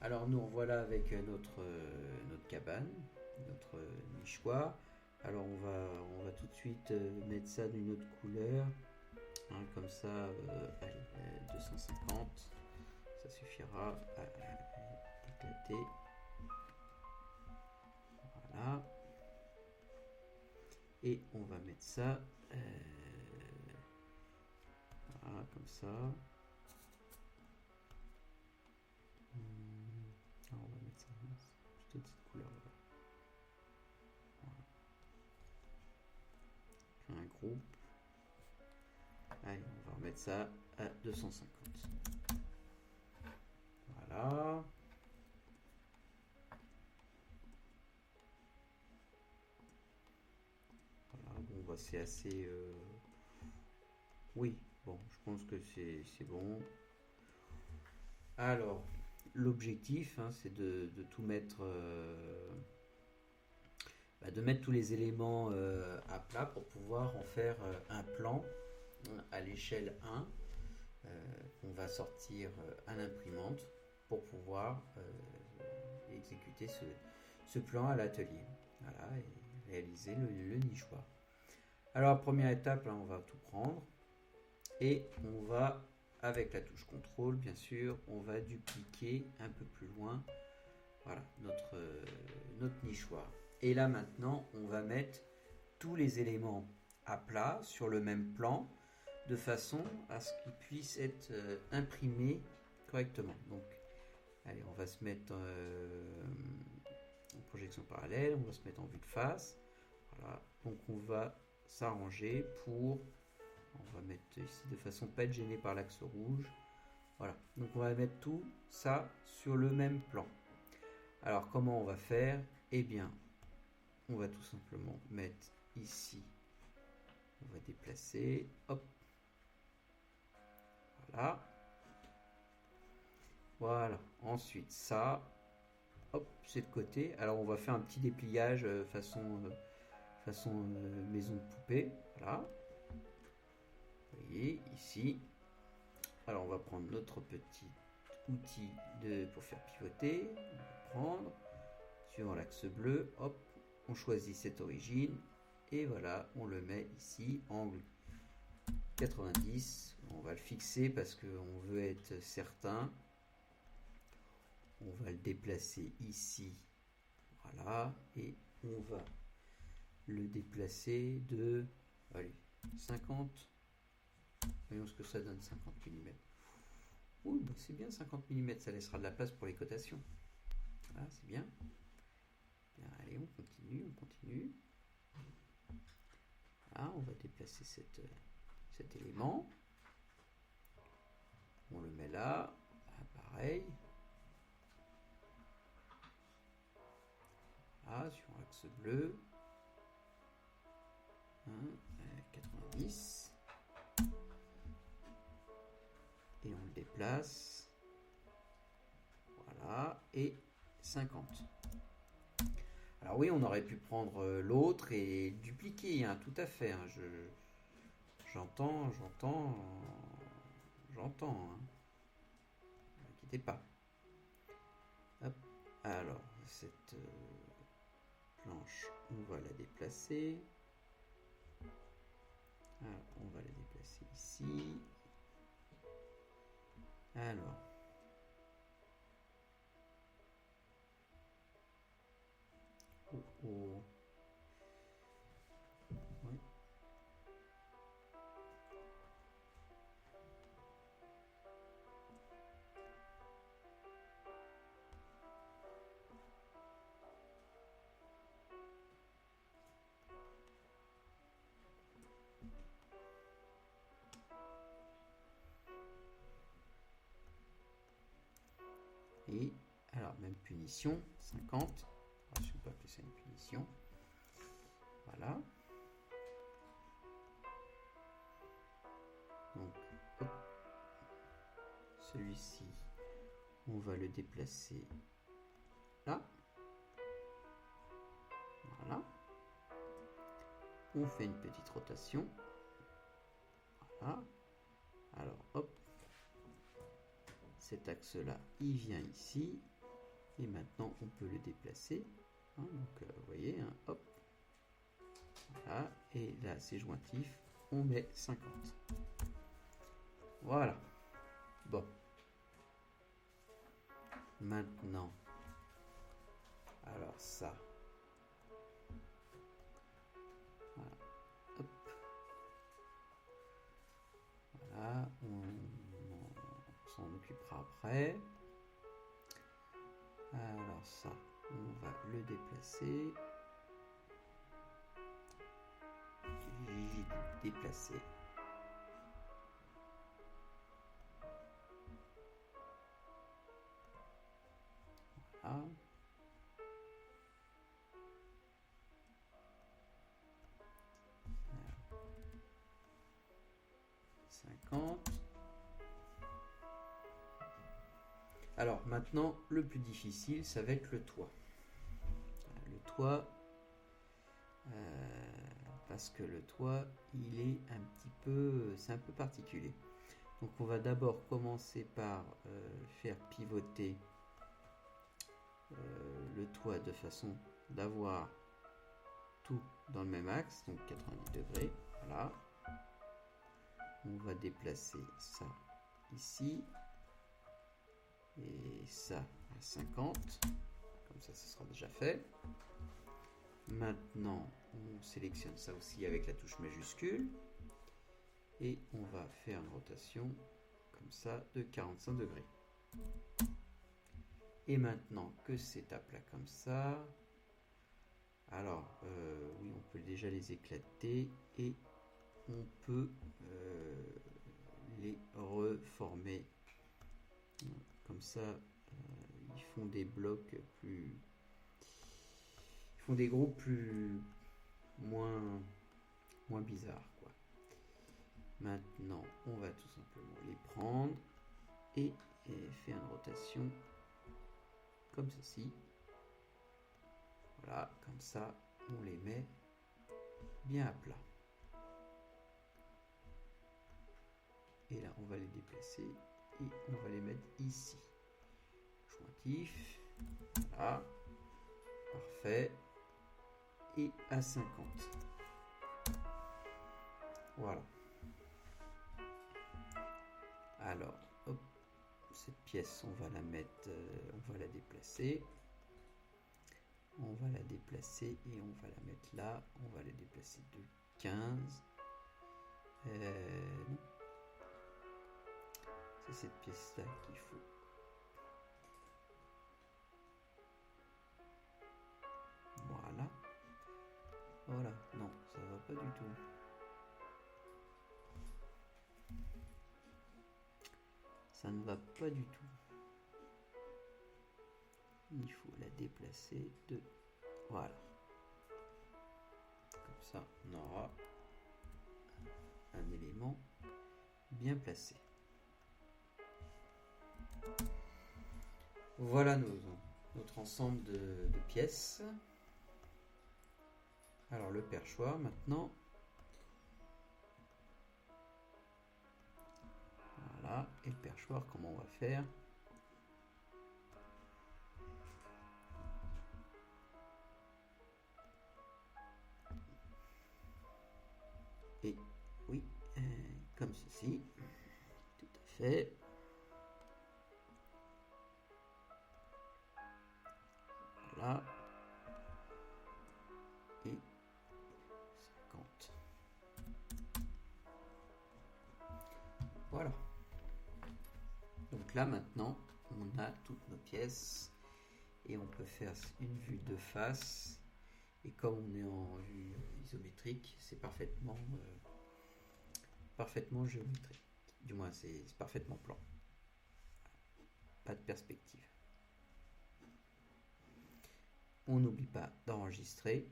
Alors nous voilà avec notre cabane, notre nichoir. Alors on va tout de suite mettre ça d'une autre couleur, hein, comme ça, allez, 250, ça suffira à éclater. Voilà. Et on va mettre ça, voilà, comme ça. Alors on va mettre ça plutôt de cette couleur-là. Voilà. Un groupe. Allez, on va remettre ça à 250. Voilà. Voilà, bon, bah, c'est assez... Oui, bon, je pense que c'est bon. Alors, l'objectif, hein, c'est de tout mettre... de mettre tous les éléments à plat pour pouvoir en faire un plan à l'échelle 1 qu'on va sortir à l'imprimante pour pouvoir exécuter ce plan à l'atelier. Voilà, et réaliser le nichoir. Alors, première étape, là, on va tout prendre et on va, avec la touche contrôle, bien sûr, on va dupliquer un peu plus loin, voilà, notre nichoir. Et là, maintenant, on va mettre tous les éléments à plat sur le même plan de façon à ce qu'ils puissent être imprimés correctement. Donc, allez, on va se mettre en projection parallèle, on va se mettre en vue de face. Voilà, donc on va s'arranger pour, on va mettre ici de façon pas être gêné par l'axe rouge. Voilà, donc on va mettre tout ça sur le même plan. Alors comment on va faire? Eh bien, on va tout simplement mettre ici, on va déplacer, hop, voilà, voilà, ensuite ça, hop, c'est de côté. Alors on va faire un petit dépliage façon maison de poupée, voilà, vous voyez ici. Alors on va prendre notre petit outil pour faire pivoter, on va prendre, suivant l'axe bleu, hop, on choisit cette origine, et voilà, on le met ici, angle 90, on va le fixer parce qu'on veut être certain. On va le déplacer ici, voilà, et on va le déplacer de, allez, 50, voyons ce que ça donne, 50 mm. Oui, bah c'est bien 50 mm, ça laissera de la place pour les cotations. Voilà, c'est bien. Bien. Allez, on continue, on continue. Voilà, on va déplacer cet élément. On le met là, pareil. Voilà, sur l'axe bleu. 90. Et on le déplace. Voilà, et 50. Alors oui, on aurait pu prendre l'autre et dupliquer, hein, tout à fait. Hein, j'entends. Hein. Ne vous inquiétez pas. Hop. Alors, cette planche, on va la déplacer. Alors, on va la déplacer ici. Alors. Oh. Oui. Et alors, même punition, 50. Je ne vais pas appeler ça une punition. Voilà. Donc, hop. Celui-ci, on va le déplacer là. Voilà. On fait une petite rotation. Voilà. Alors, hop. Cet axe-là, il vient ici. Et maintenant, on peut le déplacer. Hein, donc, vous voyez, hein, hop. Voilà. Et là, c'est jointif. On met 50. Voilà. Bon. Maintenant, alors ça. Voilà. Hop. Voilà. On s'en occupera après. Alors ça, on va le déplacer. J'ai déplacé. Voilà. Alors maintenant, le plus difficile, ça va être le toit. Le toit, parce que le toit, il est un petit peu, c'est un peu particulier. Donc on va d'abord commencer par faire pivoter le toit de façon d'avoir tout dans le même axe, donc 90 degrés. Voilà. On va déplacer ça ici et ça à 50. Comme ça, ce sera déjà fait. Maintenant, on sélectionne ça aussi avec la touche majuscule et on va faire une rotation comme ça de 45 degrés. Et maintenant que c'est à plat comme ça, alors oui, on peut déjà les éclater et on peut les reformer comme ça. Ils font des blocs plus, ils font des groupes plus moins bizarres, quoi. Maintenant, on va tout simplement les prendre et faire une rotation comme ceci. Voilà, comme ça, on les met bien à plat. Et là, on va les déplacer et on va les mettre ici. Jointif. Voilà. Parfait. Et à 50. Voilà. Alors, hop, cette pièce, on va la mettre, on va la déplacer. On va la déplacer et on va la mettre là. On va la déplacer de 15. Non. C'est cette pièce-là qu'il faut. Voilà. Voilà. Non, ça va pas du tout. Ça ne va pas du tout. Il faut la déplacer de... Voilà. Comme ça, on aura un élément bien placé. Voilà notre ensemble de pièces. Alors le perchoir maintenant. Voilà. Et le perchoir, comment on va faire ? Et oui, comme ceci. Tout à fait. Voilà. Et 50. Voilà. Donc là maintenant, on a toutes nos pièces et on peut faire une vue de face. Et comme on est en vue isométrique, c'est parfaitement géométrique. Du moins, c'est parfaitement plan. Pas de perspective. On n'oublie pas d'enregistrer.